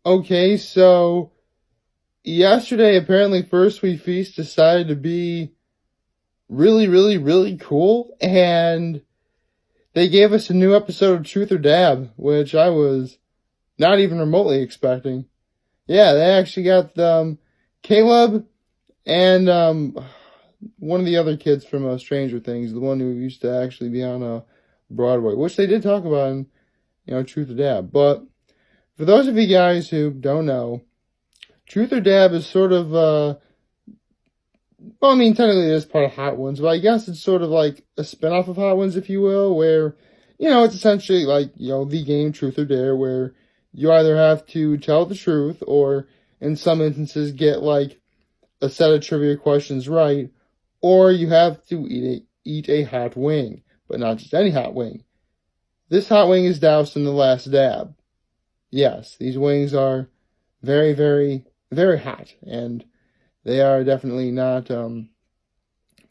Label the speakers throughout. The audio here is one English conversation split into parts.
Speaker 1: Okay, so yesterday, apparently First We Feast decided to be really, really, really cool, and they gave us a new episode of Truth or Dab, which I was not even remotely expecting. Yeah, they actually got Caleb and one of the other kids from Stranger Things, the one who used to actually be on Broadway, which they did talk about in, Truth or Dab. But for those of you guys who don't know, Truth or Dab is sort of, well, I mean, technically it is part of Hot Ones, but I guess it's sort of like a spinoff of Hot Ones, if you will, where, it's essentially like, the game Truth or Dare, where you either have to tell the truth or, in some instances, get, like, a set of trivia questions right, or you have to eat a hot wing, but not just any hot wing. This hot wing is doused in the last dab. Yes, these wings are very, very, very hot, and they are definitely not for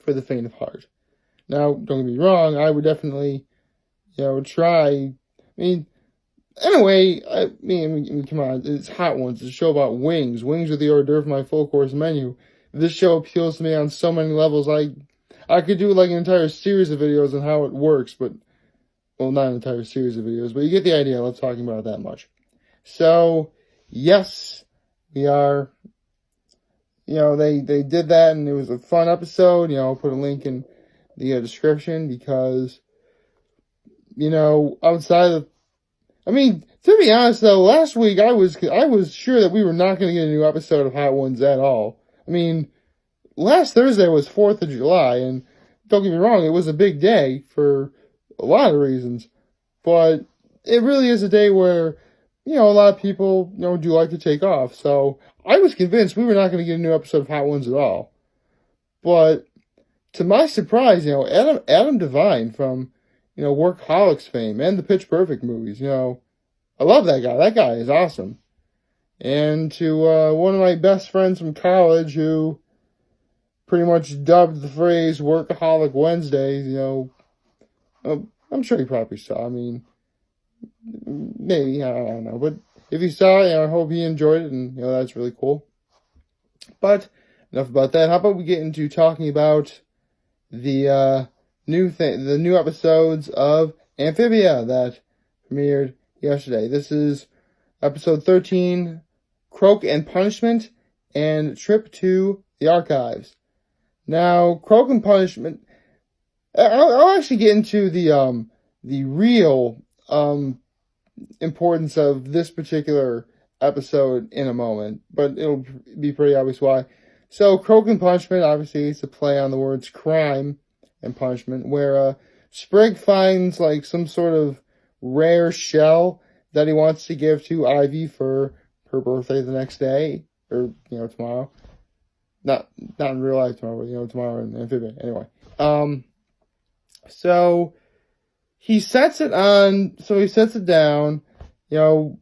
Speaker 1: the faint of heart. Now, don't get me wrong, I would definitely, try. I mean, anyway, I mean, come on, it's Hot Ones. It's a show about wings. Wings are the hors d'oeuvre of my full course menu. This show appeals to me on so many levels. I could do like an entire series of videos on how it works, but, well, not an entire series of videos, but you get the idea. Let's talk about it that much. So, yes, we are, they did that, and it was a fun episode. I'll put a link in the description because, outside of, I mean, to be honest though, last week I was sure that we were not going to get a new episode of Hot Ones at all. I mean, last Thursday was 4th of July, and don't get me wrong, it was a big day for a lot of reasons, but it really is a day where, a lot of people, do like to take off, so I was convinced we were not going to get a new episode of Hot Ones at all. But to my surprise, Adam Devine from, Workaholics fame and the Pitch Perfect movies, I love that guy. That guy is awesome. And to one of my best friends from college who pretty much dubbed the phrase Workaholic Wednesdays, I'm sure he probably saw. I mean, maybe, I don't know. But if he saw it, I hope he enjoyed it, and, that's really cool. But enough about that. How about we get into talking about the new episodes of Amphibia that premiered yesterday. This is episode 13, Croak and Punishment, and Trip to the Archives. Now, Croak and Punishment, I'll actually get into the real importance of this particular episode in a moment, but it'll be pretty obvious why. So, Croak and Punishment, obviously, is a play on the words crime and punishment, where Sprig finds like some sort of rare shell that he wants to give to Ivy for her birthday the next day, or tomorrow. Not in real life tomorrow, but tomorrow in Amphibia. Anyway, so he sets it down,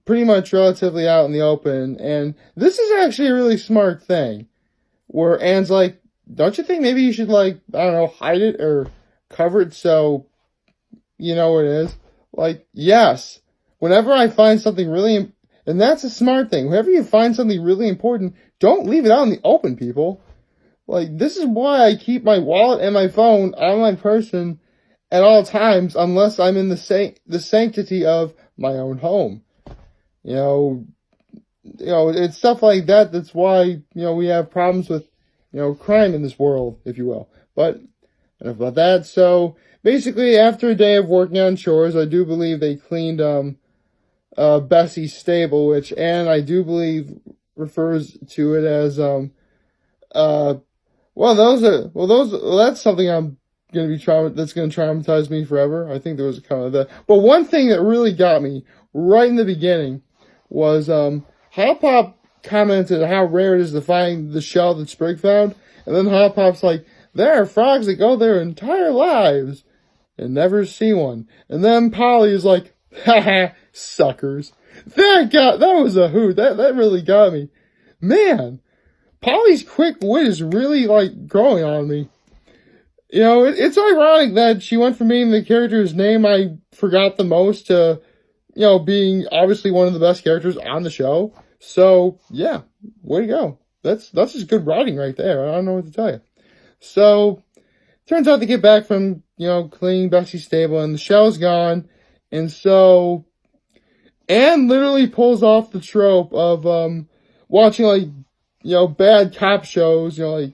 Speaker 1: pretty much relatively out in the open, and this is actually a really smart thing, where Anne's like, don't you think maybe you should, like, I don't know, hide it or cover it so you know what it is? Like, yes. Whenever I find something really, and that's a smart thing. Whenever you find something really important, don't leave it out in the open, people. Like, this is why I keep my wallet and my phone on my person at all times, unless I'm in the sanctity of my own home. It's stuff like that. That's why, we have problems with, crime in this world, if you will. But enough about that. So basically, after a day of working on chores, I do believe they cleaned Bessie's stable, which Anne, I do believe, refers to it as that's something I'm gonna be that's gonna traumatize me forever. I think there was a comment of that. But one thing that really got me right in the beginning was Hot Pop commented how rare it is to find the shell that Sprig found, and then Hot Pop's like, there are frogs that go their entire lives and never see one. And then Polly is like, haha, suckers. That was a hoot. That really got me. Man, Polly's quick wit is really, like, growing on me. It's ironic that she went from being the character whose name I forgot the most to, being obviously one of the best characters on the show. So, yeah, way to go. That's just good writing right there. I don't know what to tell you. So, turns out they get back from, cleaning Bessie's stable, and the shell's gone. And so, Anne literally pulls off the trope of, watching, like, bad cop shows, like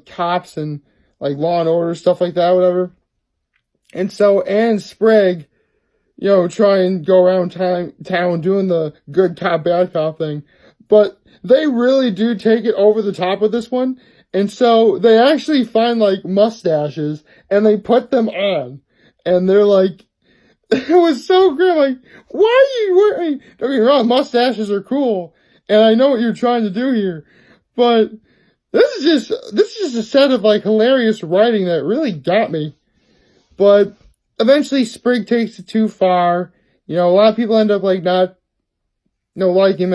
Speaker 1: Cops and, like, Law and Order, stuff like that, whatever. And so, Anne and Sprig, try and go around town doing the good cop, bad cop thing. But they really do take it over the top with this one. And so they actually find, like, mustaches and they put them on. And they're like, it was so grim. Like, why are you wearing, don't get me wrong, mustaches are cool. And I know what you're trying to do here. But this is just a set of, like, hilarious writing that really got me. But eventually Sprig takes it too far. A lot of people end up, like, not like him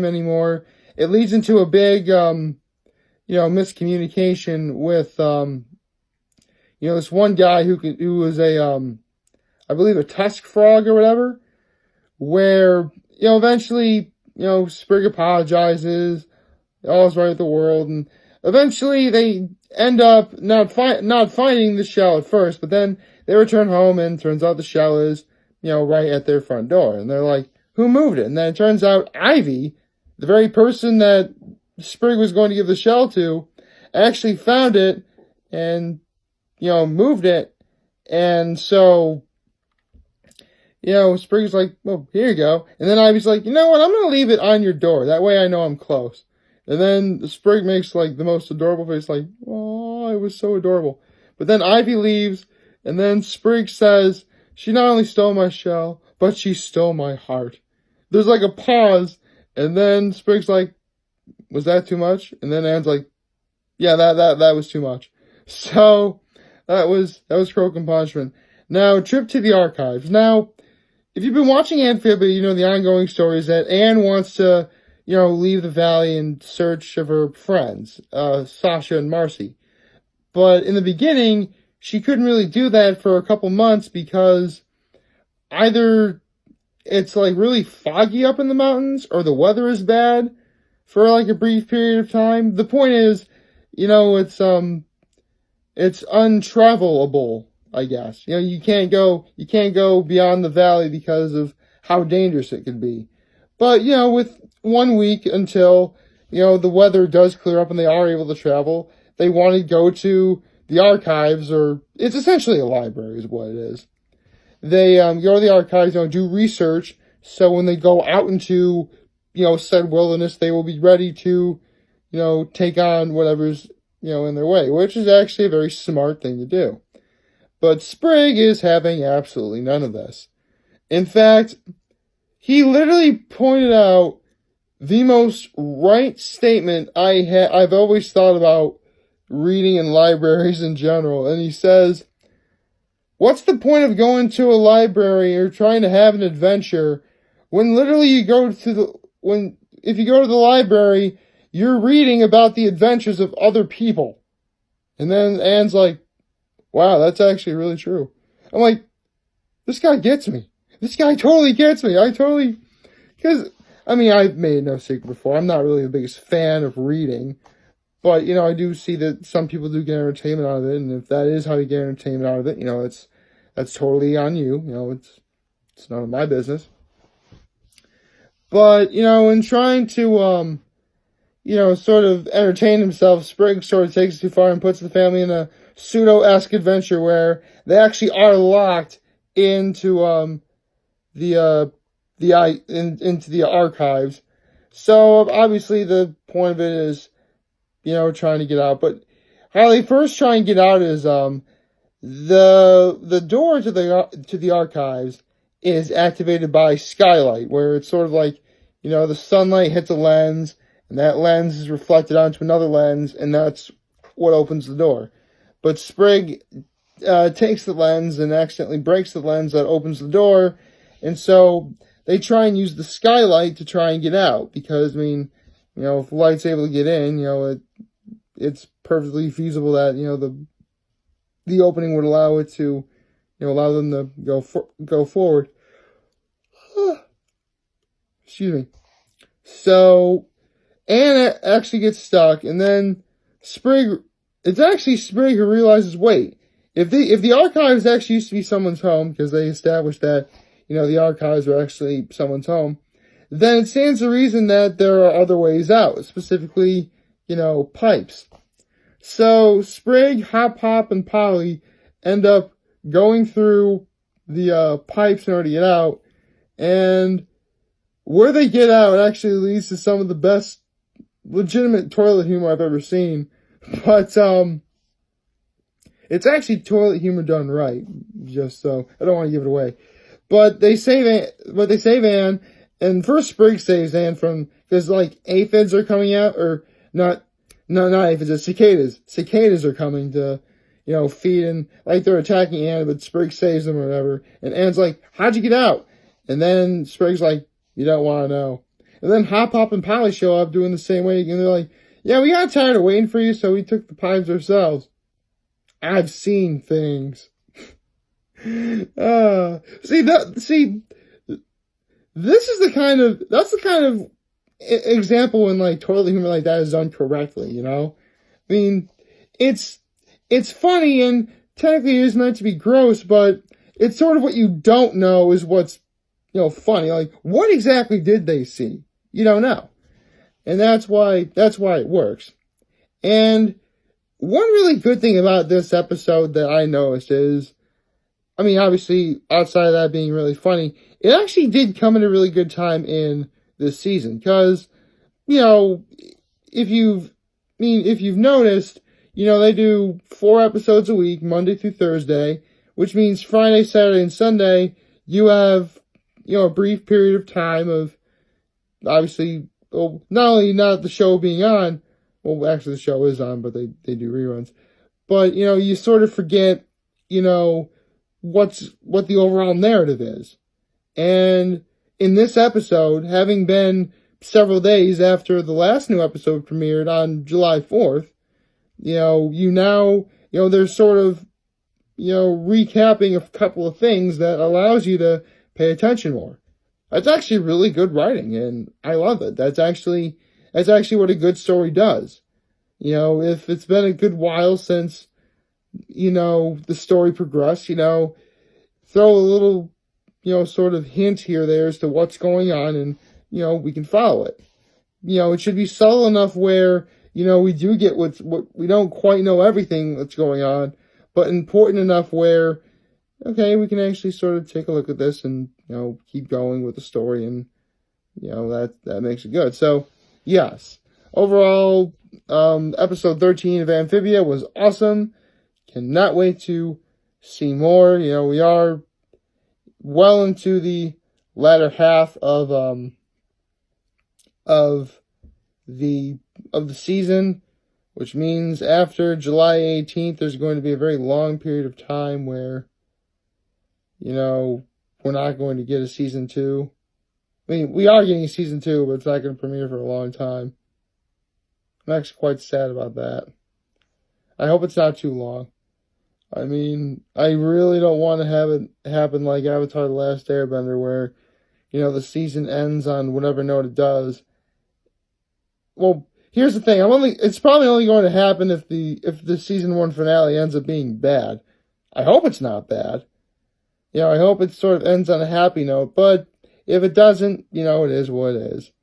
Speaker 1: anymore. It leads into a big, miscommunication with, this one guy who was I believe a tusk frog or whatever, where, eventually, Sprig apologizes, all's right with the world, and eventually they end up not finding the shell at first, but then they return home and turns out the shell is, right at their front door, and they're like, who moved it? And then it turns out Ivy, the very person that Sprig was going to give the shell to, actually found it and, moved it. And so, Sprig's like, well, here you go. And then Ivy's like, you know what? I'm going to leave it on your door. That way I know I'm close. And then Sprig makes, like, the most adorable face, like, oh, it was so adorable. But then Ivy leaves, and then Sprig says, she not only stole my shell, but she stole my heart. There's, like, a pause, and then Sprig's like, was that too much? And then Anne's like, yeah, that was too much. So, that was Croak Punishment. Now, trip to the archives. Now, if you've been watching Amphibia, the ongoing story is that Anne wants to, leave the valley in search of her friends, Sasha and Marcy. But in the beginning, she couldn't really do that for a couple months because either it's, like, really foggy up in the mountains or the weather is bad for, like, a brief period of time. The point is, it's untravelable, I guess. You can't go beyond the valley because of how dangerous it could be. But, with 1 week until, the weather does clear up and they are able to travel, they want to go to the archives, or it's essentially a library is what it is. They go to the archives, do research, so when they go out into, said wilderness, they will be ready to, take on whatever's, in their way, which is actually a very smart thing to do. But Sprig is having absolutely none of this. In fact, he literally pointed out the most right statement I've always thought about reading in libraries in general, and he says, what's the point of going to a library or trying to have an adventure when literally if you go to the library, you're reading about the adventures of other people? And then Anne's like, wow, that's actually really true. I'm like, this guy gets me. This guy totally gets me. Because, I've made no secret before, I'm not really the biggest fan of reading. But, I do see that some people do get entertainment out of it, and if that is how you get entertainment out of it, that's totally on you. It's none of my business. But, in trying to, sort of entertain himself, Sprig sort of takes it too far and puts the family in a pseudo-esque adventure where they actually are locked into, into the archives. So, obviously, the point of it is, trying to get out. But how they first try and get out is, the door to the archives is activated by skylight, where it's sort of like, the sunlight hits a lens, and that lens is reflected onto another lens, and that's what opens the door. But Sprig takes the lens and accidentally breaks the lens that opens the door, and so they try and use the skylight to try and get out, because, if light's able to get in, it's perfectly feasible that, the opening would allow it to, allow them to go forward. Excuse me. So Anna actually gets stuck, and then it's actually Sprig who realizes, wait, if the archives actually used to be someone's home, because they established that, the archives are actually someone's home, then it stands to reason that there are other ways out, specifically, pipes. So Sprig, Hop Hop, and Polly end up going through the pipes in order to get out, and where they get out actually leads to some of the best legitimate toilet humor I've ever seen. But it's actually toilet humor done right. Just so I don't want to give it away. But they save Anne, and first Sprig saves Anne from, because aphids are coming out, or not aphids, it's cicadas. Cicadas are coming to, feed, and they're attacking Anne, but Sprig saves them or whatever. And Anne's like, how'd you get out? And then Sprig's like, you don't want to know. And then Hop Hop and Polly show up doing the same way, and they're like, yeah, we got tired of waiting for you, so we took the pipes ourselves. I've seen things. This is that's the kind of example when toilet humor like that is done correctly, I mean, it's funny, and technically it is meant to be gross, but it's sort of what you don't know is what's, funny. What exactly did they see? You don't know. And that's why it works. And one really good thing about this episode that I noticed is, obviously, outside of that being really funny, it actually did come at a really good time in this season. Because, if you've noticed, they do 4 episodes a week, Monday through Thursday, which means Friday, Saturday, and Sunday, you have, a brief period of time of, obviously, not only not the show being on, well, actually the show is on, but they do reruns, but, you sort of forget, what the overall narrative is. And in this episode, having been several days after the last new episode premiered on July 4th, there's sort of, recapping a couple of things that allows you to pay attention more. That's actually really good writing, and I love it. That's actually what a good story does. If it's been a good while since, the story progressed, throw a little, sort of hint here or there as to what's going on, and, we can follow it. It should be subtle enough where, we do get what we don't quite know everything that's going on, but important enough where, okay, we can actually sort of take a look at this and, keep going with the story, and, that makes it good. So, yes. Overall, episode 13 of Amphibia was awesome. Cannot wait to see more. We are well into the latter half of the season, which means after July 18th, there's going to be a very long period of time where, we're not going to get a season 2. We are getting a season 2, but it's not going to premiere for a long time. I'm actually quite sad about that. I hope it's not too long. I really don't want to have it happen like Avatar: The Last Airbender, where, the season ends on whatever note it does. Well, here's the thing. It's probably only going to happen if the season 1 finale ends up being bad. I hope it's not bad. I hope it sort of ends on a happy note, but if it doesn't, it is what it is.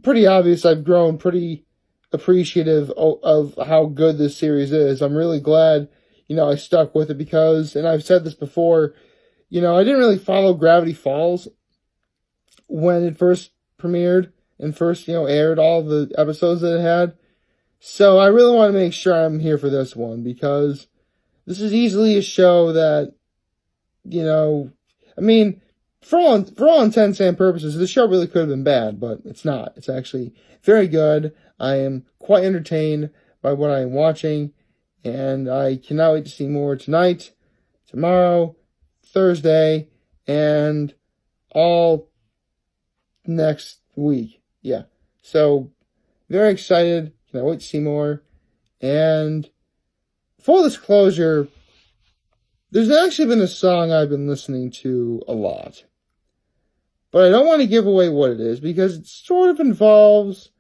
Speaker 1: Pretty obvious I've grown pretty appreciative of how good this series is. I'm really glad, I stuck with it because, and I've said this before, I didn't really follow Gravity Falls when it first premiered and first, aired all the episodes that it had. So I really want to make sure I'm here for this one because this is easily a show that, for all intents and purposes, the show really could have been bad, but it's not. It's actually very good. I am quite entertained by what I am watching, and I cannot wait to see more tonight, tomorrow, Thursday, and all next week. Yeah. So, very excited. Cannot wait to see more. And full disclosure, There's actually been a song I've been listening to a lot. But I don't want to give away what it is because it sort of involves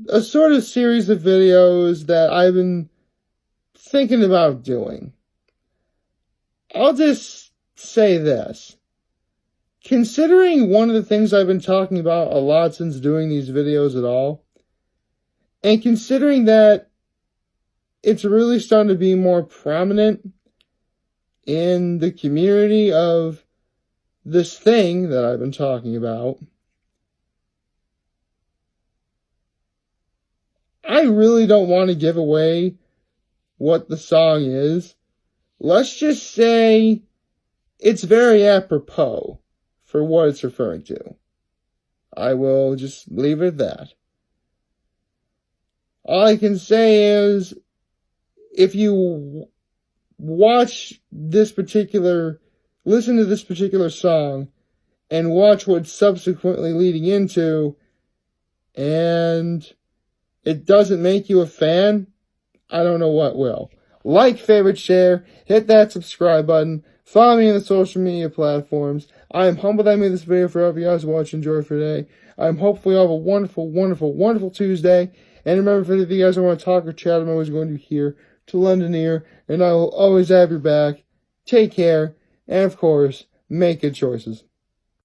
Speaker 1: a sort of series of videos that I've been thinking about doing. I'll just say this. Considering one of the things I've been talking about a lot since doing these videos at all, and considering that it's really starting to be more prominent in the community of this thing that I've been talking about, I really don't want to give away what the song is. Let's just say it's very apropos for what it's referring to. I will just leave it at that. All I can say is, if you listen to this particular song, and watch what's subsequently leading into, and it doesn't make you a fan, I don't know what will. Like, favorite, share, hit that subscribe button, follow me on the social media platforms. I am humbled that I made this video for all of you guys to watch and enjoy for today. I'm hopeful you have a wonderful, wonderful, wonderful Tuesday. And remember, for if you guys want to talk or chat, I'm always going to be here to lend an ear, and I will always have your back. Take care, and of course, make good choices.